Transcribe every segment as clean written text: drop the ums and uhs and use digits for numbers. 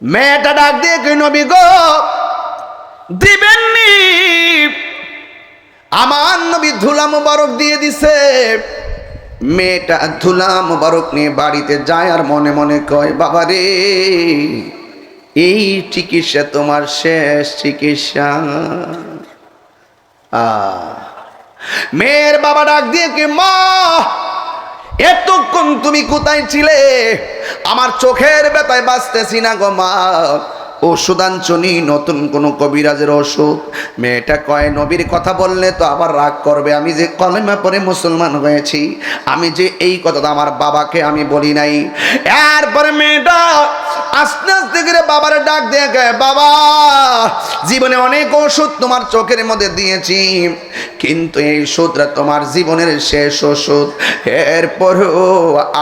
মেয়েটা ডাক দিয়ে কই নবী গো দিবেননি? আমার নবী ধুলা মুবারক দিয়ে দিছে। মেয়েটা ধুলা মুবারক নিয়ে বাড়িতে যায় আর মনে মনে কয় বাবা রে, এই চিকিৎসা তোমার শেষ চিকিৎসা। মেয়ের বাবা ডাক দিয়ে কি মা এতক্ষণ তুমি কোথায় ছিলে? আমার চোখের ব্যথায় বাঁচতেছি না গো মা, ওষুধ আনছনি? নতুন কোন কবিরাজের ওষুধ? মেয়েটা কয় নবীর কথা বললে তো আবার রাগ করবে, আমি যে কলেমা পড়ে মুসলমান হয়েছি, আমি যে এই কথাটা আমার বাবাকে আমি বলি নাই। এরপরে মেয়েটা আস্তে আস্তে করে বাবার ডাক দিয়ে কয় বাবা জীবনে অনেক ওষুধ তোমার চোখের মধ্যে দিয়েছি, কিন্তু এই ওষুধটা তোমার জীবনের শেষ ওষুধ, এরপরও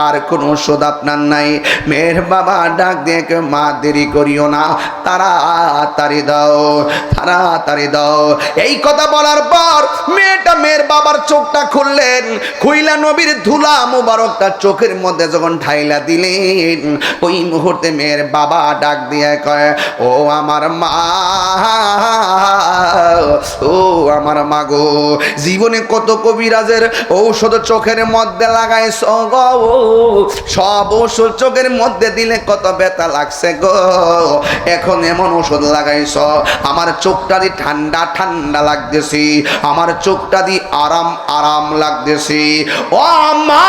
আর কোন ওষুধ আপনার নাই। মেয়ের বাবা ডাক দিয়ে মা দেরি করিও না, তাড়াতাড়ি দাও, তাড়াতাড়ি দাও। এই কথা বলার পর মেয়েটা মেয়ের বাবার চোখটা খুললেন, খুইলা নবীর ধুলা মুবারকটা চোখের মধ্যে যখন ঢাইলা দিলেন, ওই মুহূর্তে মেয়ের বাবা ডাক দিয়ে কয় ও আমার মা, ও আমার মা গো, জীবনে কত কবিরাজের ঔষধ চোখের মধ্যে লাগাইছ গো, সব ওষুধ চোখের মধ্যে দিলে কত ব্যথা লাগছে গো, এখন এমন ওষুধ লাগাইছ আমার চোখটা দিয়ে ঠান্ডা ঠান্ডা লাগতেছি, আমার চোখটা দিয়ে আরাম আরাম লাগতেছি। ও মা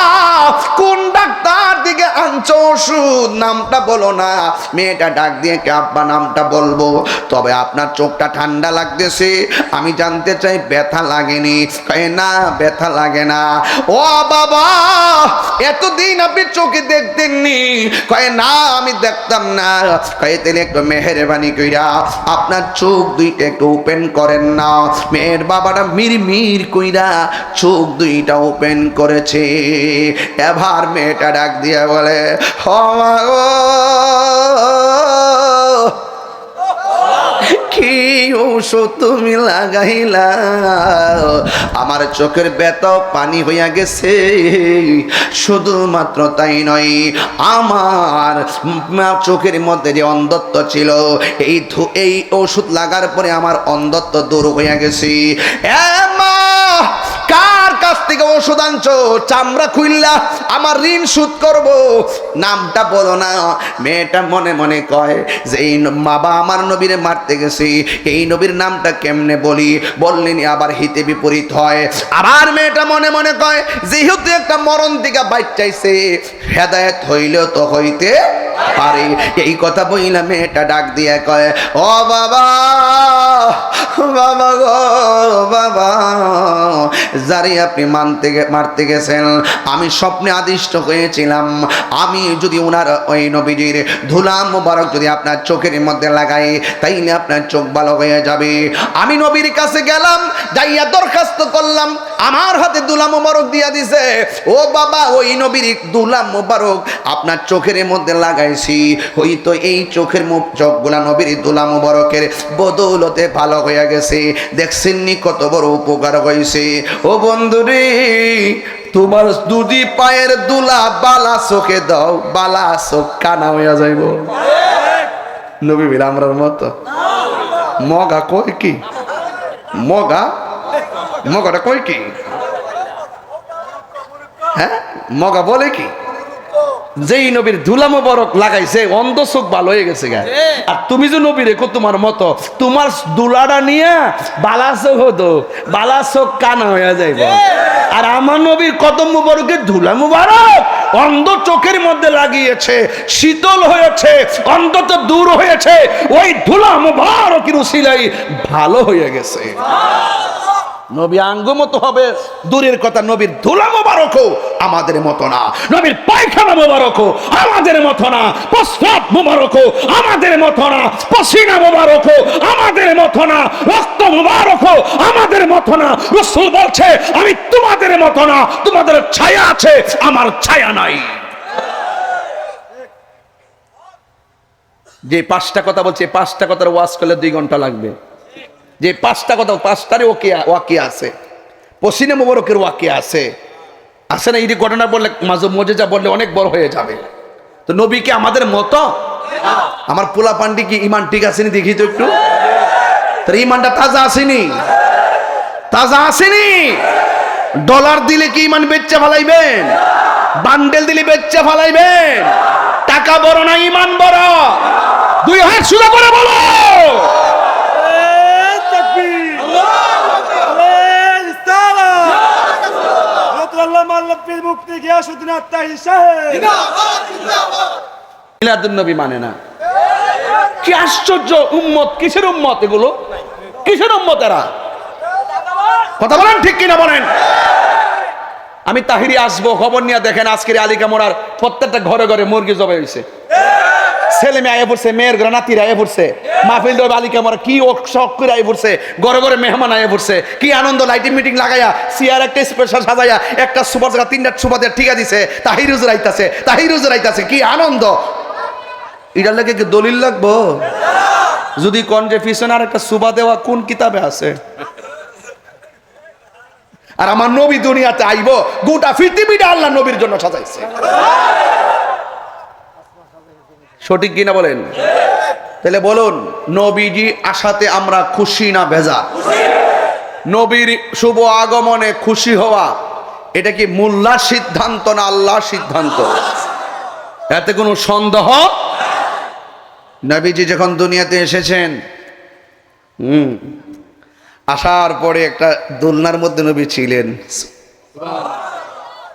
কোন ডাক্তার দিকে আনছো ওষুধ? নামটা বলো না। মেয়েটা ডাক দিয়ে কে আব্বা নামটা বলবো, তবে আপনার চোখটা ঠান্ডা লাগতেছে, আমি জানতে চাই ব্যথা লাগেনি? কয় না ব্যথা লাগে না। ও বাবা এতদিন আপনি চোখে দেখতেননি? কয় না আমি দেখতাম না। কয় তাহলে একটু মেহেরবানি কইরা আপনার চোখ দুইটা একটু ওপেন করেন না। মেয়ের বাবাটা মিরমির কইরা চোখ দুইটা ওপেন করেছে। এবার মেয়েটা ডাক দিয়ে বলে ও মা গো, কি ওষুধ তুমি লাগাইলা? আমার চোখের ব্যথা পানি হইয়া গেছে, শুধুমাত্র তাই নয়, আমার চোখের মধ্যে যে অন্ধত্ব ছিল এই ওষুধ লাগার পরে আমার অন্ধত্ব দূর হইয়া গেছে। এ মা কার কাছ থেকে ওষুধ আনছো? চামড়া খুইল্লা আমার ঋণ শোধ করব, নামটা বলো না। মেয়েটা মনে মনে কয় যে এই বাবা আমার নবীরে মারতে গেছে, এই নবীর নামটা কেমনে বলি, বললেনি আবার হিতে বিপরীত হয়। আবার মেয়েটা মনে মনে কয় যেহেতু একটা মরণ দিকে বাইট চাইছে, হেদায়েত হইলেও তো হইতে পারে। এই কথা বইলা মেয়েটা ডাক দিয়ে কয় ও বাবা, বাবা গো বাবা, যারে আপনি মারতে গেছেন আমি স্বপ্নে আদিষ্ট হয়েছিলাম, আমি যদি ওনার ওই নবীজির ধুলা মুবারক যদি আপনার চোখের মধ্যে লাগাই তাইলে আপনার চোখ ভালো হয়ে যাবে। আমি নবীর কাছে গেলাম, যাইয়া দরখাস্ত করলাম, আমার হাতে ধুলা মুবারক দিয়া দিছে। ও বাবা ওই নবীর ধুলা মুবারক আপনার চোখের মধ্যে লাগাইছি, হয়তো এই চোখের চোখগুলা নবীর ধুলা মুবারকের বদৌলতে ভালো হয়ে গেছে। দেখছেননি কত বড় উপকার হয়েছে। ও বন্ধুরে তোমার দুদি পায়ের দুলা বালা চোখে দাও, বালা চোখ কানা হইয়া যাইব। নবী বলে আমরার মতো মগা কয় কি? মগাটা কয় কি? হ্যাঁ মগা বলে কি? যেই নবীর ধুলা মুবারক লাগাইছে অন্ধ চোখ ভালো হয়ে গেছে গা। আর তুমি যে নবী রেখো তোমার মতো, তোমার দুলাটা নিয়ে বালা চোখ হতো, বালা চোখ কানা হয়ে যাইব। আর আমার নবীর কদম মুবারকের ধুলা মুবারক অন্ধ চোখের মধ্যে লাগিয়েছে, শীতল হয়েছে, অন্ধত দূর হয়েছে, ওই ধুলা মুবারকের উসিলাই ভালো হয়ে গেছে। নবী আঙ্গুমতো হবে দূরের কথা, নবীর ধুলা মুবারকও আমাদের মতো না, নবীর পায়খানা মুবারকও আমাদের মতো না, প্রস্রাব মুবারকও আমাদের মতো না, পসিনা মুবারকও আমাদের মতো না, রক্ত মুবারকও আমাদের মতো না। রাসূল বলছে আমি তোমাদের মতো না, তোমাদের ছায়া আছে আমার ছায়া নাই। যে পাঁচটা কথা বলছে, পাঁচটা কথার ওয়াজ করলে 2 ঘন্টা লাগবে। যে পাঁচটা কথা, পাঁচটারই ওয়াকি আছে, পসিনা মুবারকের ওয়াকি আছে না? এই ঘটনা বললে মাঝে মজেজা বললে অনেক বড় হয়ে যাবে। তো নবী কি আমাদের মতো? আমার পোলা পান্ডি কি ইমান ঠিক আসেনি দেখি তো একটু, তার ইমানটা তাজা আসেনি, তাজা আসেনি। ডলার দিলে কি ইমান বেচা ফালাইবেন? বান্ডেল দিলে বেচা ফালাইবেন? টাকা বড় না ইমান বড়? দুই হাত সুদা করে বলো। মিলাদুন্নবী মানে না, কি আশ্চর্য উম্মত! কিসের উম্মত এগুলো? কিসের উম্মত এরা? কথা বলেন ঠিক কিনা বলেন। আমি তাহিরি আসবো, খবর নিয়ে দেখেন আজকের আলিকা মোড়ার প্রত্যেকটা ঘরে ঘরে মুরগি জবাই হয়েছে। ছেলে মেয়ে আয়ে পড়ছে, মেয়ের ঘরে নাতিরা আয়ে পড়ছে, মাহফিল দেব আলিকা মোড়া কি শখ করে আয়ে পড়ছে, ঘরে ঘরে মেহমান আয়ে পড়ছে, কি আনন্দ! লাইটিং মিটিং লাগাইয়া চেয়ার একটা স্পেশাল সাজাইয়া একটা সুপার জায়গা তিনটা সুপাতে ঠিকা দিছে, তাহিরুজ রাইতাছে, তাহিরুজ রাইতাছে, কি আনন্দ! এটার লাগে কি দলিল লাগবো? যদি কোন যে পিছনে আর একটা সুবা দেওয়া কোন কিতাবে আছে? আর আমার নবী দুনিয়াতে আইব, গোটা পৃথিবীটা আল্লাহ নবীর জন্য সাজাইছে। সঠিক কিনা বলেন? তাহলে বলুন, নবীজি আসাতে আমরা খুশি না বেজা? নবীর শুভ আগমনে খুশি হওয়া এটা কি মোল্লার সিদ্ধান্ত না আল্লাহর সিদ্ধান্ত? এতে কোনো সন্দেহ? নবীজি যখন দুনিয়াতে এসেছেন, আসার পরে একটা দোলনার মধ্যে নবী ছিলেন।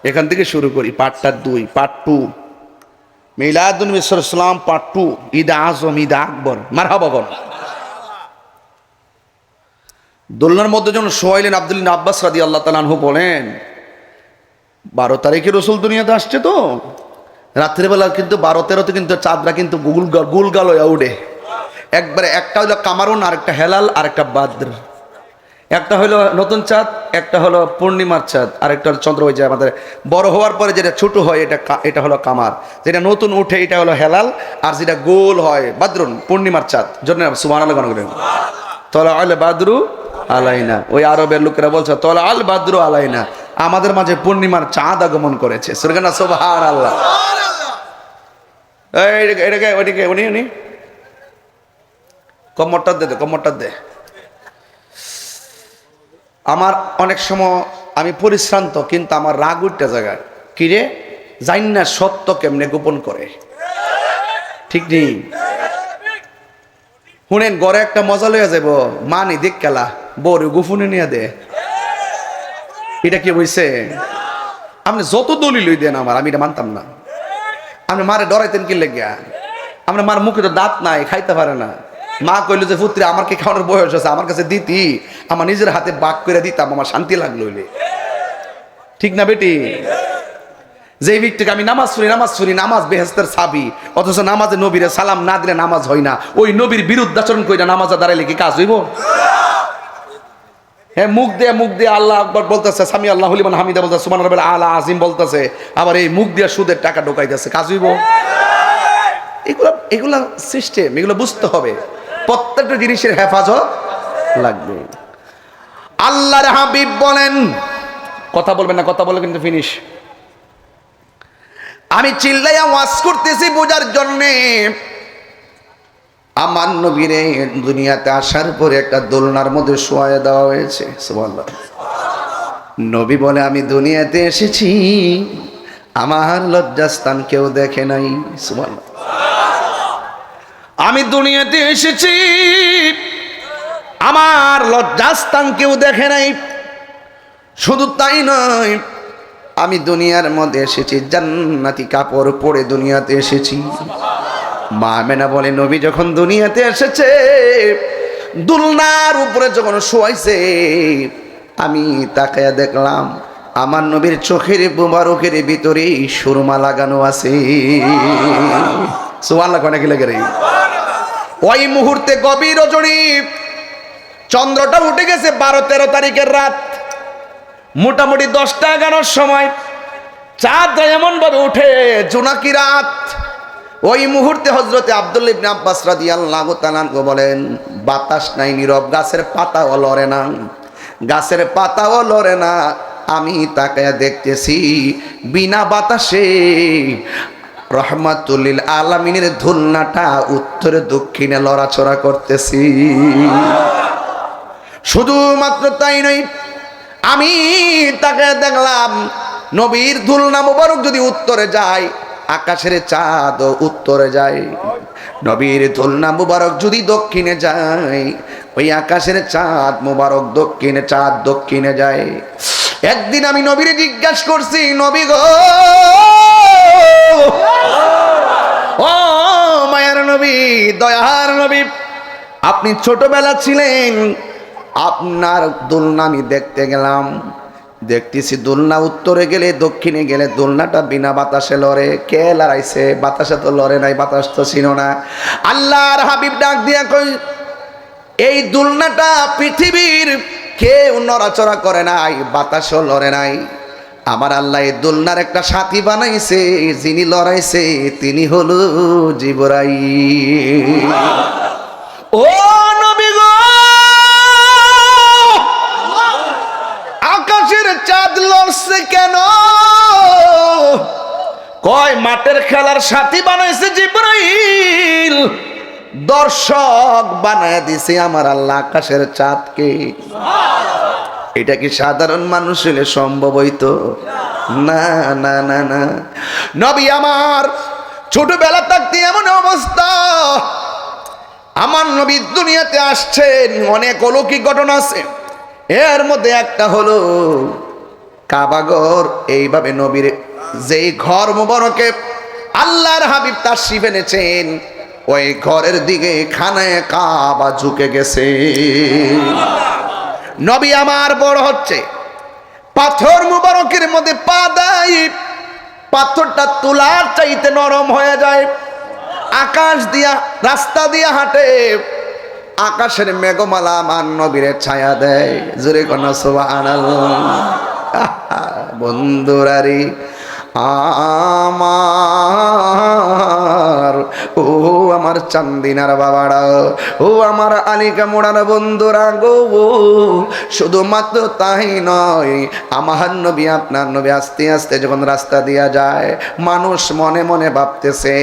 এখান থেকে শুরু করি, পার্টটা 2, পার্ট 2, মিলাদুন নবী সাল্লাল্লাহু আলাইহি ওয়াসাল্লাম পার্ট 2, ঈদ আজম, ঈদ আকবর। মারহাবা বল। দোলনার মধ্যে যখন শোয়াইলেন, আব্দুল্লাহ আব্বাস রাদিয়াল্লাহু তাআলা আনহু বলেন, 12 তারিখে রাসূল দুনিয়াতে আসছে, তো রাত্রিবেলা কিন্তু 12-13তে কিন্তু চাঁদরা কিন্তু গুলগাল হয়ে উঠে একবারে। একটা হলো কামারুন, আরেকটা হেলাল, আরেকটা বাদ্র। একটা হলো নতুন চাঁদ, একটা হলো পূর্ণিমার চাঁদ, আরেকটা হলো চন্দ্র। ওই যে আমাদের বড় হওয়ার পরে যেটা ছোট হয় এটা হলো কামার, যেটা নতুন উঠে এটা হলো হেলাল, আর যেটা গোল হয় বাদ্রুন, পূর্ণিমার চাঁদ। জন্য সুবহানাল্লাহ গান করেন, তলা আল বাদরু আলাইনা। ওই আরবের লোকেরা বলছে তলা আল বাদরু আলাইনা, আমাদের মাঝে পূর্ণিমার চাঁদ আগমন করেছে। সুবহানাল্লাহ। এটাকে ওইদিকে উনি কম্মরটা দে, কম্মরটা দে। আমার অনেক সময় আমি পরিশ্রান্ত, কিন্তু আমার রাগ উঠতে জায়গায় কিরে জানি না সত্য কেমনে গোপন করে। ঠিক নেই? শুনেন, ঘরে একটা মজা লইয়া যাব, মানি দেখ কেলা বড় গোপনে নিয়ে দে। এটা কি হইছে? আপনি যত দলিল লই দেন আমার, আমি এটা মানতাম না। আপনি মারে ডরাইতেন কি লেগিয়া? আপনার মার মুখে তো দাঁত নাই, খাইতে পারে না। মা কইল যে পুত্রে আমার কি খাওয়ানোর বয়স আছে, আমার কাছে দিতি, আমার নিজের হাতে বাক করে দিতাম, আমার শান্তি লাগলো। ঠিক না বেটি? যে ব্যক্তিকে আমি নামাজ পড়ি, নামাজ বেহেস্তের চাবি, অথচ নামাজে নবীরে সালাম না দিলে নামাজ হয় না, ওই নবীর বিরুদ্ধাচরণ কইরা নামাজে দাঁড়াইলে কি কাজ হইব? হ্যাঁ, মুখ দিয়ে আল্লাহ আকবার বলতেছে, সামি আল্লাহু লিমান হামিদা বলতেছে, সুবহান রাব্বিল আলা আজিম বলতেছে, আবার এই মুখ দিয়ে সুদের টাকা ঢোকাইতেছে, কাজ হইব? এগুলা সিস্টেম, এগুলো বুঝতে হবে। প্রত্যেকটা জিনিসের হেফাজত লাগবে। আল্লাহর হাবিব বলেন, কথা বলবেন না, কথা বলে কিন্তু ফিনিশ। আমি চিল্লাইয়া ওয়াজ করতেছি বোঝার জন্যে। আমার নবীরে দুনিয়াতে আসার পরে একটা দোলনার মধ্যে শোয়ায় দেওয়া হয়েছে। সুবহানাল্লাহ। নবী বলে, আমি দুনিয়াতে এসেছি, আমার লজ্জাস্থান কেউ দেখে নাই। সুবহানাল্লাহ। আমি দুনিয়াতে এসেছি, আমার লজ্জাস্থান কেউ দেখে নাই। শুধু তাই নয়, আমি দুনিয়ার মধ্যে এসেছি জান্নাতি কাপড় পরে দুনিয়াতে এসেছি। মা আমেনা বলে, নবী যখন দুনিয়াতে এসেছে, দুলনার উপরে যখন শোয়াইছে, আমি তাকায়া দেখলাম আমার নবীর চোখের মুবারকের ভিতরে সুরমা লাগানো আছে। সুবহানাল্লাহ। কোনে কি লাগে রে? ওই মুহূর্তে গভীর রজনী, চন্দ্রটা উঠে গেছে 12-13 তারিখের রাত, মোটামুটি 10টা-11টার সময় চাঁদ এমন ভাবে উঠে, জোনাকি রাত। ওই মুহূর্তে হযরতে আব্দুল্লাহ ইবনে আব্বাস রাদিয়াল্লাহু তাআলা বলেন, বাতাস নাই, নীরব, গাছের পাতাও লড়ে না, গাছের পাতাও লড়ে না। আমি তাকায়া দেখতেছি, বিনা বাতাসে রহমাতুল লিল আলামিনের ধুলনাটা উত্তরে দক্ষিণে লড়াচড়া করতেছি। শুধুমাত্র তাই নয়, আমি তাকে দেখলাম নবীর ধুলনা মোবারক যদি উত্তরে যায়, আকাশের চাঁদ উত্তরে যায়। নবীর ধুলনা মোবারক যদি দক্ষিণে যায়, ওই আকাশের চাঁদ মোবারক দক্ষিণে, চাঁদ দক্ষিণে যায়। একদিন আমি নবীরে জিজ্ঞাসা করছি, নবী গো, ও মায়ার নবী, দয়ার নবী, আপনি ছোটবেলা ছিলেন, আপনার দোলনা আমি দেখতে গেলাম, দেখতেছি দোলনা উত্তরে গেলে দক্ষিণে গেলে দোলনাটা বিনা বাতাসে লড়ে। কে লড়াইছে? বাতাসে তো লড়ে নাই, বাতাস তো ছিল না। আল্লাহর হাবিব ডাক দিয়া কই, এই দোলনাটা পৃথিবীর কেউ নড়াচড়া করে নাই, বাতাসও লড়ে নাই। আমার আল্লাহ এই দোলনার একটা সাথী বানাইছে, যিনি লড়াইছে তিনি হলো জিবরাইল। ও নবী গো, আকাশের চাঁদ লড়ছে কেন? কয় মাঠের খেলার সাথী বানাইছে জিবরাইল, দর্শক বানায় দিছে আমার আল্লাহ আকাশের চাঁদকে। এটা কি সাধারণ মানুষ হলে সম্ভব হইতো? না না না না। নবী আমার ছোটবেলা থাকতে এমন অবস্থা, আমার নবী দুনিয়াতে আসছেন, অনেক অলৌকিক ঘটনা আছে। এর মধ্যে একটা হলো কাবাঘর। এইভাবে নবীর যেই ঘর মুবারকে আল্লাহর হাবিব তাশরীফ এনেছেন, ওই ঘরের দিকে খানায়ে কাবা ঝুঁকে গেছে। নবী আমার বড় হচ্ছে, পাথর মুবারকের মধ্যে পা দেয়, পাথরটা তুলার চাইতে নরম হয়ে যায়। আকাশ দিয়া, রাস্তা দিয়া হাঁটে, আকাশের মেঘমালা আমার নবীরে ছায়া দেয়। জোরে কোন সুবহানাল্লাহ। বন্ধুরারি আমার, ও আমার চান্দিনার বাবারা, ও আমার আলিকা মোড়ার বন্ধুরা গো, শুধুমাত্র তাই নয়, আমার নবী, আপনার নবী আস্তে আস্তে যখন রাস্তা দিয়া যায়, মানুষ মনে মনে ভাবতেছে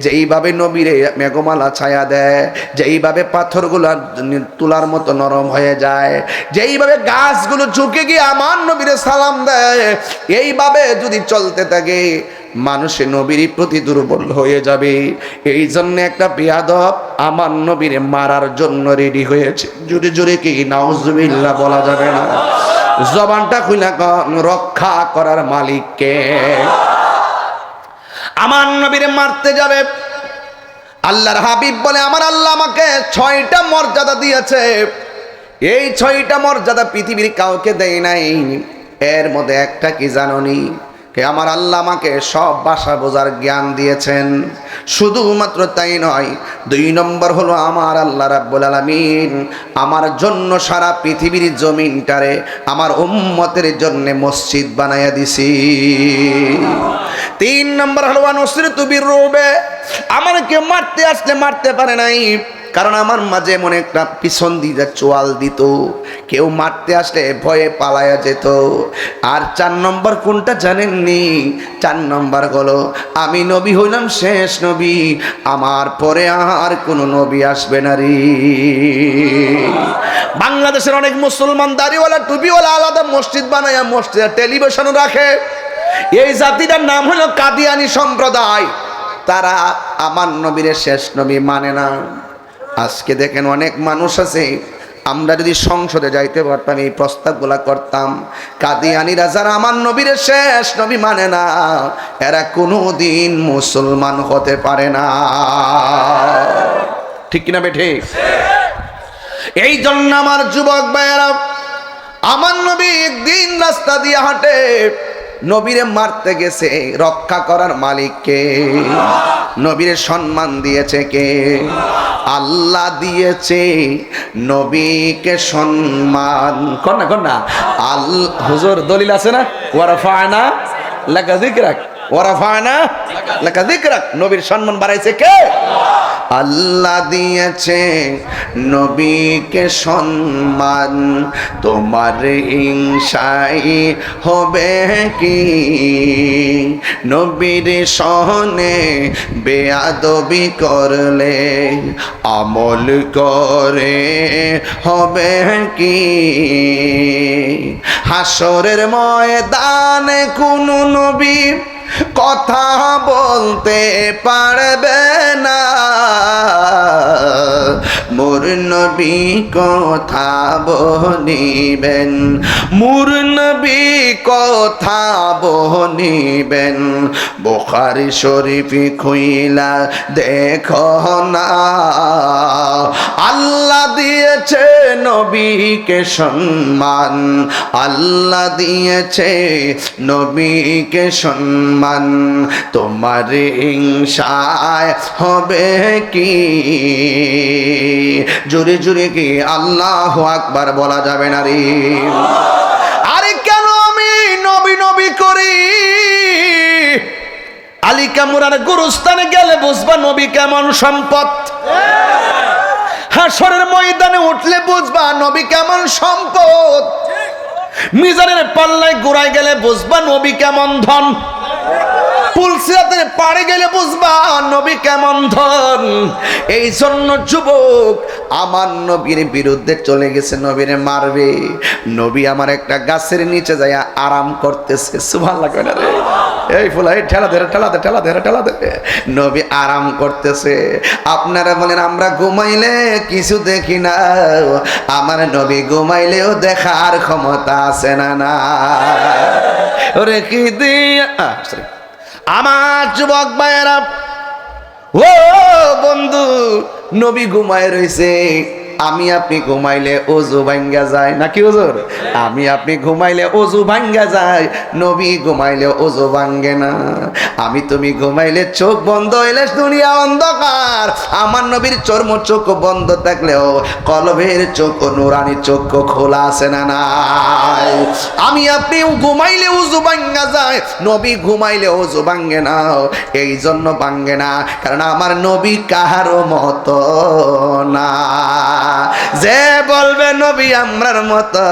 যেইভাবে নবীরে মেঘমালা ছায়া দেয়, যেইভাবে পাথরগুলো তুলার মতো নরম হয়ে যায়, যেইভাবে গাছগুলো ঝুঁকে গিয়ে আমার নবীরে সালাম দেয়, এইভাবে যদি চলতে থাকে মানুষের নবীর প্রতি দুর্বল হয়ে যাবে। এই জন্য একটা বেয়াদব আমার নবীরে মারার জন্য রেডি হয়েছে। জোরে জোরে কি নাউজুবিল্লাহ বলা যাবে না? জবানটা খুলে রক্ষা করার মালিককে। আমার নবীরে মারতে যাবে, আল্লাহর হাবিব বলে, আমার আল্লাহ আমাকে 6টা মর্যাদা দিয়েছে, এই 6টা মর্যাদা পৃথিবীর কাউকে দেয় নাই। এর মধ্যে একটা কি জানোনি? কে আমার আল্লাহ আমাকে সব ভাষা বোঝার জ্ঞান দিয়েছেন। শুধুমাত্র তাই নয়, 2 নম্বর হলো আমার আল্লাহ রাব্বুল আলামিন আমার জন্য সারা পৃথিবীর জমিনটারে আমার উম্মতের জন্য মসজিদ বানায়া দিছি। 3 নম্বর হলো নুসরাতু বিররুবে, আমার কেউ মারতে আসলে মারতে পারে নাই, কারণ আমার মাঝে এমন একটা পিছন দিয়ে চোয়াল দিত, কেউ মারতে আসলে ভয়ে পালায়া যেত। আর 4 নম্বর কোনটা জানেননি? 4 নম্বর হলো আমি নবী হইলাম শেষ নবী, আমার পরে আর কোনো নবী আসবে না রে। বাংলাদেশের অনেক মুসলমান দাড়িওয়ালা টুপিওয়ালা আলাদা মসজিদ বানায়, মসজিদে টেলিভিশন রাখে। এই জাতিটার নাম হলো কাদিয়ানি সম্প্রদায়। তারা আমার নবীর শেষ নবী মানে না। আজকে দেখেন অনেক মানুষ আছে, আমরা যদি সংসদে যাইতে পারতাম এই প্রস্তাবগুলা করতাম, কাদিয়ানীরা যারা আমার নবীর শেষ নবী মানে না, এরা কোনোদিন মুসলমান হতে পারে না। ঠিক কিনা বেঠে? এই জন্য আমার যুবক ভাইয়েরা, আমার নবী একদিন রাস্তা দিয়ে হাঁটে, নবীরে মারতে গেছে, রক্ষা করার মালিককে, নবীরে সম্মান দিয়েছে কে? আল্লাহ দিয়েছে নবীকে সম্মান। কর না আল হুজুর দলিল আছে না? ওয়ারাফানা লাকা যিকরাক, ওয়ারাফানা লাকা যিকরাক, নবীর সম্মান বাড়াইছে কে? আল্লাহ দিয়েছে নবীকে সম্মান, তোমার হিংসাই হবে কি? নবীর সহনে বেয়াদবি করলে আমল করে হবে কি? হাসরের ময়দানে কোন নবী কথা বলতে পারবে না, মোর নবী কথা বলিবেন, মোর নবী কথা বলিবেন। বুখারী শরীফ খুইলা দেখো না, আল্লাহ দিয়েছে নবীকে সম্মান, আল্লাহ দিয়েছে নবীকে সম্মান, তোমার হিংসায় হবে কি? জোরে জোরে কি আল্লাহু আকবার বলা যাবে না রে? আরে কেন আমি নবী নবী করি? আলী কামরার গুরুস্থানে গেলে বুঝবা নবী কেমন সম্পদ, হাসরের ময়দানে উঠলে বুঝবা নবী কেমন সম্পদ, মিজানের পাল্লায় গোড়ায় গেলে বুঝবা নবী কেমন ধন, পুলসিরাতের পাড়ে গেলে বুঝবা নবী কেমন ধন। এই জন্য যুবক আমার নবীর বিরুদ্ধে চলে গেছে, নবীরে মারবে। নবী আমার একটা গাছের নিচে যায় আরাম করতেছে, সুবহানাল্লাহ কয় না রে? এই ফুলাই ঠেলা ধরে ঠেলা দে ঠেলা ধরে ঠেলা দে, নবী আরাম করতেছে। আপনারা বলেন আমরা ঘুমাইলে কিছু দেখি না, আমার নবী ঘুমাইলেও দেখার ক্ষমতা আছে না? না ওরে কি দিয়া আমার যুবক ভাইয়েরা, ও বন্ধু, নবী ঘুমায় রইছে, আমি আপনি ঘুমাইলে ওযু ভাঙ্গা যায় নাকি হুজুর? আমি আপনি ঘুমাইলে ওযু ভাঙ্গা যায়, নবী ঘুমাইলে ওযু ভাঙ্গে না। আমি তুমি ঘুমাইলে চোখ বন্ধ হইলে দুনিয়া অন্ধকার, আমার নবীর চর্ম চোখ বন্ধ থাকলেও কলবের চোখ নুরানি চোখ খোলা আছে না নাই? আমি আপনি ঘুমাইলে ওযু ভাঙ্গা যায়, নবী ঘুমাইলে ওযু ভাঙ্গে না। এই জন্য ভাঙ্গে না কারণ আমার নবী কাহারও মতো না। যে বলবে নবী আমরার মতো,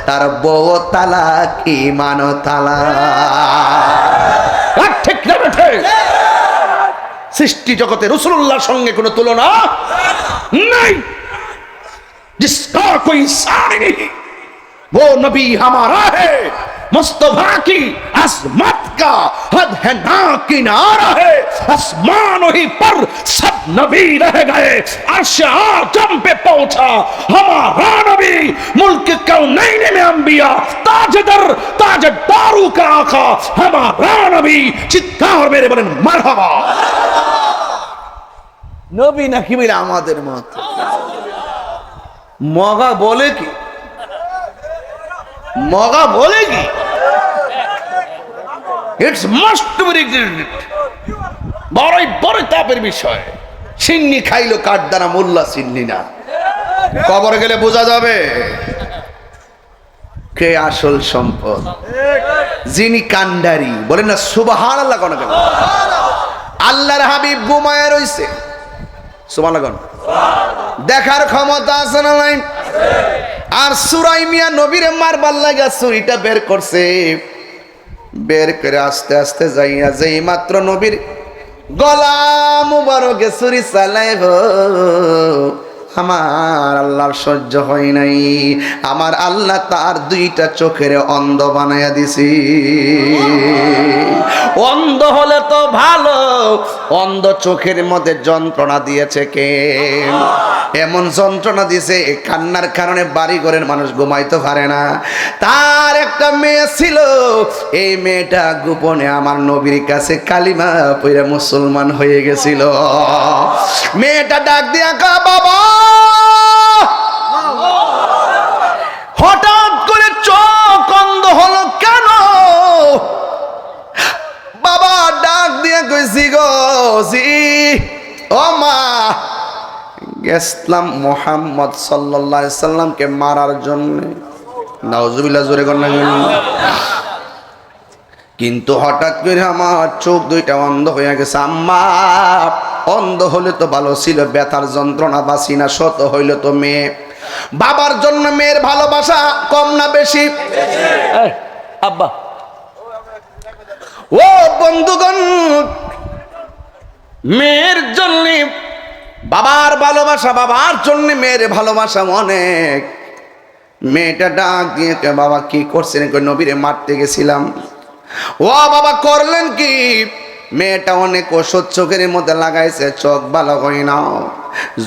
তার বউ তালাক ঈমান তালাক। ঠিক না বেঠে? সৃষ্টি জগতে রাসূলুল্লাহর সঙ্গে কোনো তুলনা নাই। जिसका कोई सानी नहीं वो नबी हमारा है, मुस्तफा की अजमत का हद है ना किनारा है। आसमानों ही पर सब नबी रह गए, अर्श आजम पे पहुंचा हमारा नबी, मुल्क कौनैन में अंबिया, ताजदर ताजदारू का आका हमारा नबी। चित्कार मेरे बने मरहबा। नबी नाকি বলে আমাদের মত মগা বলে কি? মগা বলে কি? It's must be regretted. বড়ই বড় তাপের বিষয়। সিন্নি খাইলো কাঠ দানা, মোল্লা সিন্নি না। কবরে গেলে বোঝা যাবে কে আসল সম্পদ, যিনি কান্ডারি। বলেন না সুবহানাল্লাহ কোন কেন? আল্লাহর হাবিব ঘুমায় রইছে, সুবহানাল্লাহ দেখার ক্ষমতা আছে না নাই? আর সুরাই মিয়া নবীরে মারবার লাগা ছুরিটা বের করছে, বের করে আস্তে আস্তে যাইয়া যেই মাত্র নবীর গলা মুবারকে ছুরি চালাইব, আমার আল্লাহর সহ্য হয় নাই। আমার আল্লাহ তার দুইটা চোখের অন্ধ বানাইয়া দিছি। অন্ধ হলে তো ভালো, অন্ধ চোখের মধ্যে যন্ত্রণা দিয়েছে কে? এমন যন্ত্রণা দিয়েছে কান্নার কারণে বাড়ি ঘরের মানুষ ঘুমাইতে পারে না। তার একটা মেয়ে ছিল, এই মেয়েটা গোপনে আমার নবীর কাছে কালিমা পড়ে মুসলমান হয়ে গেছিল। মেয়েটা ডাক দিয়া কা বাবা, হঠাৎ করে চোখ অন্ধ হলো কেন? বাবা ডাক দিয়া কইছি গো জি ও মা, গেছলাম মুহাম্মদ সাল্লাল্লাহু আলাইহি সাল্লামকে মারার জন্য। নাউজুবিল্লাহ, জোরে কর না। কিন্তু হঠাৎ করে আমার চোখ দুইটা অন্ধ হয়ে গেছে। আম্মা, অন্ধ হলে তো ভালো ছিল, ব্যথার যন্ত্রণা বাসি না, শত হইল তো মেয়ে। বাবার জন্য মেয়ের ভালোবাসা কম না বেশি? আব্বা, ও বন্ধুগণ, মেয়ের জন্য বাবার ভালোবাসা, বাবার জন্য মেয়ের ভালোবাসা অনেক। মেয়েটা ডাক দিয়ে, বাবা কি করছেন? নবীরে মারতে গেছিলাম। ও বাবা, করলেন কি? মেয়েটা অনেক ওষুধ চোখের মধ্যে লাগাইছে, চোখ ভালো হয় না।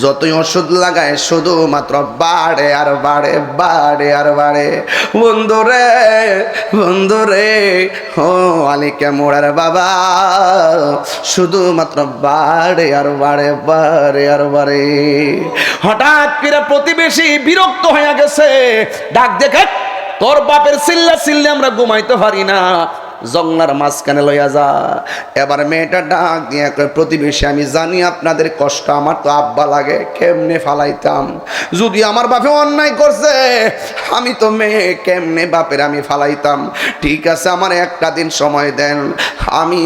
যতই ওষুধ লাগায় শুধুমাত্র বাড়ে আর বাড়ে, বাড়ে আর বাড়ে। বন্ধুরে, বন্ধুরে, ও আলিকা মোড়ার বাবা, শুধুমাত্র বাড়ে আর বাড়ে, বাড়ে আর বাড়ে। হঠাৎ করে প্রতিবেশী বিরক্ত হয়ে গেছে, ডাক দেখে, তোর বাপের চিল্লা চিল্লে আমরা ঘুমাইতে পারি না, জঙ্গলার মাঝখানে লইয়া যা। এবার মেয়েটা ডাক দিয়ে, প্রতিবেশী, আমি জানি আপনাদের কষ্ট, আমার তো আব্বা লাগে, কেমনে ফালাইতাম? যদি আমার বাপে অন্যায় করছে, আমি তো মেয়ে, কেমনে বাপের আমি ফালাইতাম? ঠিক আছে, আমার একটা দিন সময় দেন, আমি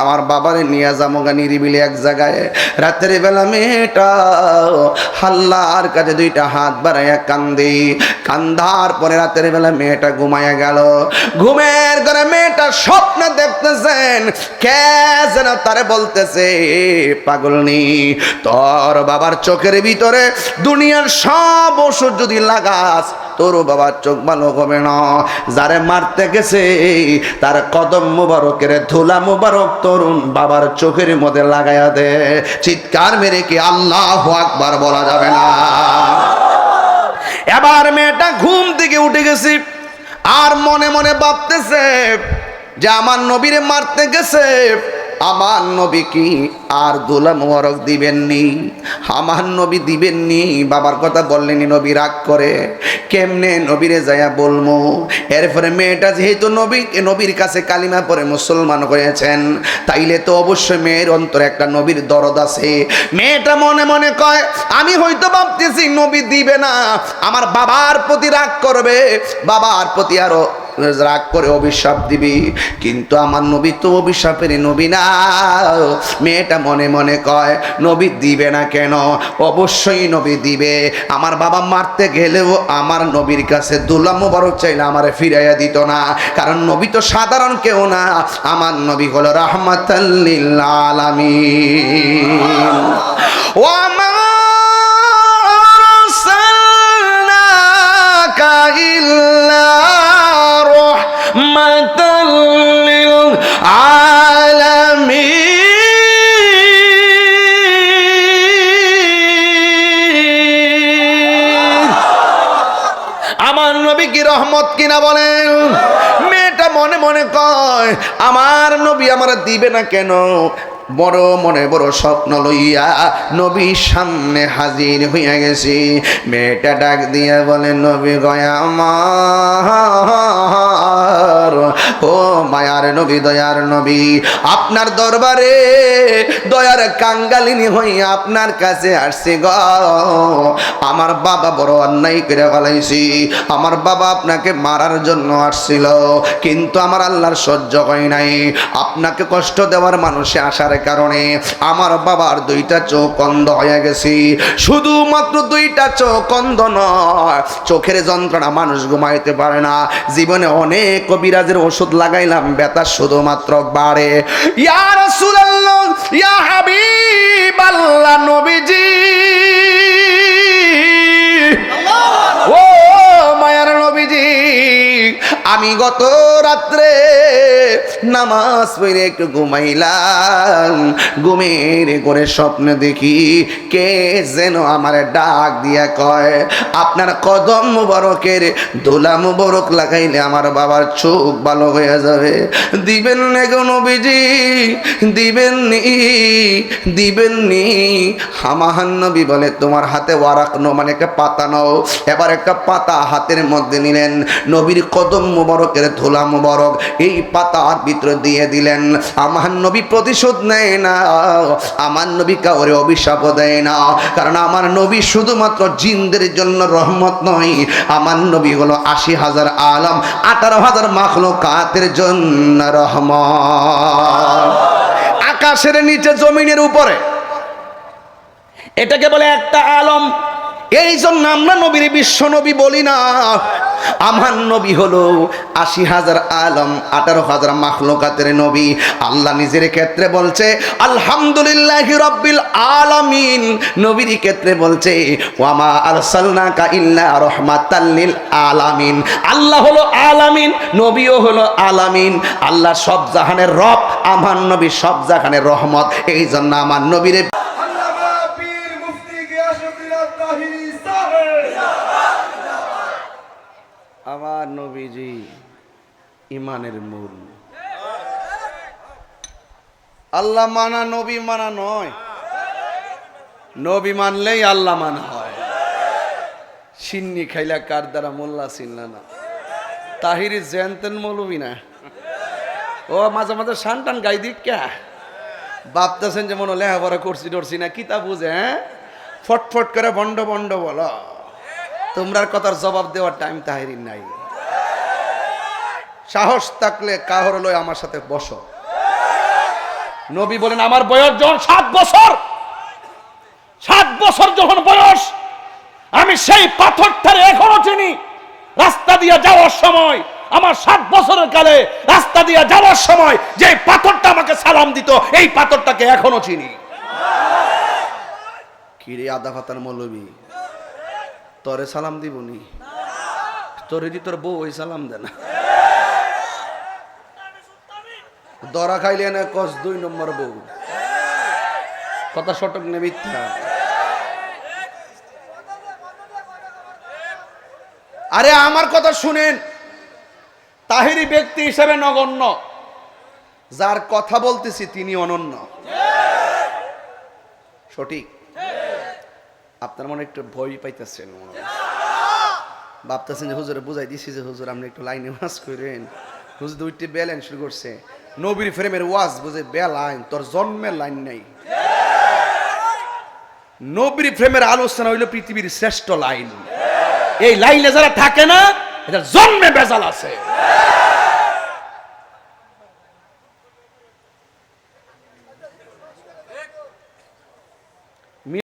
আমার বাবারে নিয়ে যাবো নিরিবিলি এক জায়গায়। রাতের বেলা মেয়েটা আল্লাহর কাছে দুইটা হাত বাড়াইয়া কান্দি, কান্দার পরে রাতের বেলা মেয়েটা ঘুমাইয়া গেল। ঘুমের ঘরে মেয়েটা স্বপ্ন দেখতেছেন, কে যেন তারে বলতেছে, পাগলনি, তোর বাবার চোখের ভিতরে দুনিয়ার সব ওষুধ যদি লাগাস, তোর বাবার চোখ ভালো হবে না। যারে মারতে গেছে তার কদম মুবারকের ধুলা মুবারক তরুণ বাবার চোখের মধ্যে লাগাইয়া দে। চিৎকার মেরে কি আল্লাহু আকবার বলা যাবে না? এবার মেয়েটা ঘুম থেকে উঠে গেছে, আর মনে মনে ভাবতেছে যে আমার নবীরে মারতে গেছে, আমার নবী কি আর দোলা মোবারক দিবেননি? আমার নবী দিবেননি? বাবার কথা বললেনি, নবী রাগ করে, কেমনে নবীরে যাইয়া বলবো? এরপরে মেয়েটা যেহেতু নবীর কাছে কালিমা পরে মুসলমান হয়েছেন, তাইলে তো অবশ্যই মেয়ের অন্তরে একটা নবীর দরদ আছে। মেয়েটা মনে মনে কয়, আমি হয়তো ভাবতেছি নবী দিবে না, আমার বাবার প্রতি রাগ করবে, বাবার প্রতি আরো রাগ করে অভিশাপ দিবি, কিন্তু আমার নবী তো অভিশাপের নবী না। মেয়েটা মনে মনে কয়, নবী দিবে না কেন? অবশ্যই নবী দিবে। আমার বাবা মারতে গেলেও আমার নবীর কাছে দুলা মুবারক চাইলে আমারে ফিরাইয়া দিত না, কারণ নবী তো সাধারণ কেউ না, আমার নবী হলো রাহমাতাল লিল আলামিন। ওয়া মা আরসালনাকা ইল্লা রাহমাতাল লিল আলামিন। আমার নবী কি রহমত কিনা বলেন? মেয়েটা মনে মনে কয়, আমার নবী আমার দিবে না কেন? বড় মনে বড় স্বপ্ন লইয়া নবীর সামনে হাজির হইয়া গেছি। মেয়েটা ডাক দিয়া বলে, নবী গয়া আমার, ও মায়ার নবী, দয়ার নবী, আপনার দরবারে দয়ার কাঙ্গালিনী হইয়া আপনার কাছে আসছি গ। আমার বাবা বড় অন্যায় করে ফেলাইছি, আমার বাবা আপনাকে মারার জন্য আসছিল, কিন্তু আমার আল্লাহর সহ্য হয় নাই। আপনাকে কষ্ট দেওয়ার মানুষে আসার কারণে আমার বাবার দুইটা চোখ অন্ধ হয়ে গেছি। শুধুমাত্র দুইটা চোখ অন্ধ নয়, চোখের যন্ত্রণা মানুষ ঘুমাইতে পারে না। জীবনে অনেক কবিরাজের ওষুধ লাগাইলাম, ব্যথা শুধুমাত্র বাড়ে। ইয়া রাসূলুল্লাহ, ইয়া হাবিবাল্লাহ, নবীজি, ও মায়ার নবীজি, আমি গত রাত্রে নামাজ পড়ে একটু ঘুমাইলাম, ঘুমের করে স্বপ্ন দেখি কে যেন আমার ডাক দিয়া কয়, আপনার কদম মুবারকের দোলা মুবারক লাগাইলে আমার বাবার চোখ ভালো হয়ে যাবে। দিবেন না গো নবীজি, দিবেননি, দিবেননি? আমার নবী বলে, তোমার হাতে ওয়ারাক নো, মানে একটা পাতা নাও। এবার একটা পাতা হাতের মধ্যে নিলেন, নবীর কদম মুবারকের ধুলা মুবারক, এই পাতা আমার ভিতরে দিয়ে দিলেন। আমার নবী প্রতিশোধ নেয় না, আমার নবী কাউরে অভিশাপও দেয় না, কারণ আমার নবী শুধুমাত্র জিনদের জন্য রহমত নয়, আমার নবী হলো ৮০,০০০ আলম ১৮,০০০ মাখলুকাতের জন্য রহমত। আকাশের নিচে জমিনের উপরে, এটাকে বলে একটা আলম। এই জন্য আমরা নবীর বিশ্ব নবী বলি না। আমার নবী হলো ৮০,০০০ আলম ১৮,০০০ মাখলুকাতের নবী। আল্লাহ নিজের ক্ষেত্রে বলছে আলহামদুলিল্লাহি রাব্বিল আলামিন, নবীর ক্ষেত্রে বলছে ওয়ামা আরসালনাকা ইল্লা রাহমাতাল লিল আলামিন। আল্লাহ হলো আলামিন, নবীও হলো আলামিন। আল্লাহ সব জাহানের রব, আমার নবী সব জাহানের রহমত। এই জন্য আমার নবীর আমার নবীজি ইমানের মূল। আল্লাহ মানা নবী মানা নয়, নবী মানলেই আল্লাহ মানা হয়। সিন্নি খাইলা কার দ্বারা মোল্লা চিনলা না, তাহিরি জেনতেন মৌলবী না। ও মাঝে মাঝে শান টান গাই দিক কে ভাবতেছেন যে মনে লেখাপড়া করছি ডরছি না, কিতা বুঝে হ্যাঁ ফটফট করে বন্ড বন্ড বলো। তোমরার কথার জবাব দেওয়ার টাইম তাহিরির নাই। সাহস থাকলে কাহর লয় আমার সাথে বসো। নবী বলেন আমার বয়স যখন ৭ বছর, ৭ বছর যখন বয়স, আমি সেই পাথরটারে এখনো চিনি। রাস্তা দিয়ে যাওয়ার সময়, আমার ৭ বছরের কালে রাস্তা দিয়ে যাওয়ার সময় যে পাথরটা আমাকে সালাম দিত, এই পাথরটাকে এখনো চিনি। কিরে আদা ফাতার মৌলবী, তোরে সালাম দিবনি? তোরে দি তোর বউ ওই সালাম দে না। দরা খাইলে না কস ২ নম্বর বউ। কথা সটক নে মিথ্যা? আরে আমার কথা শুনেন, তাহিরি ব্যক্তি হিসেবে নগণ্য, যার কথা বলতেছি তিনি অনন্য। সঠিক? আপনার মনে একটু ভয় পাইতেছেন, ভাবতেছেন যে হুজুরে বুঝাই দিছি যে হুজুর আপনি একটু লাইনে ওয়াজ করেন। হুজুর দুইটি বেলাইন শুরু করছে। নবীর প্রেমের ওয়াজ বুঝে বেলাইন, তোর জন্মের লাইন নাই। নবীর প্রেমের আলোচনা হইল পৃথিবীর শ্রেষ্ঠ লাইন। এই লাইনে যারা থাকে না, এদের জন্মে বেজাল আছে।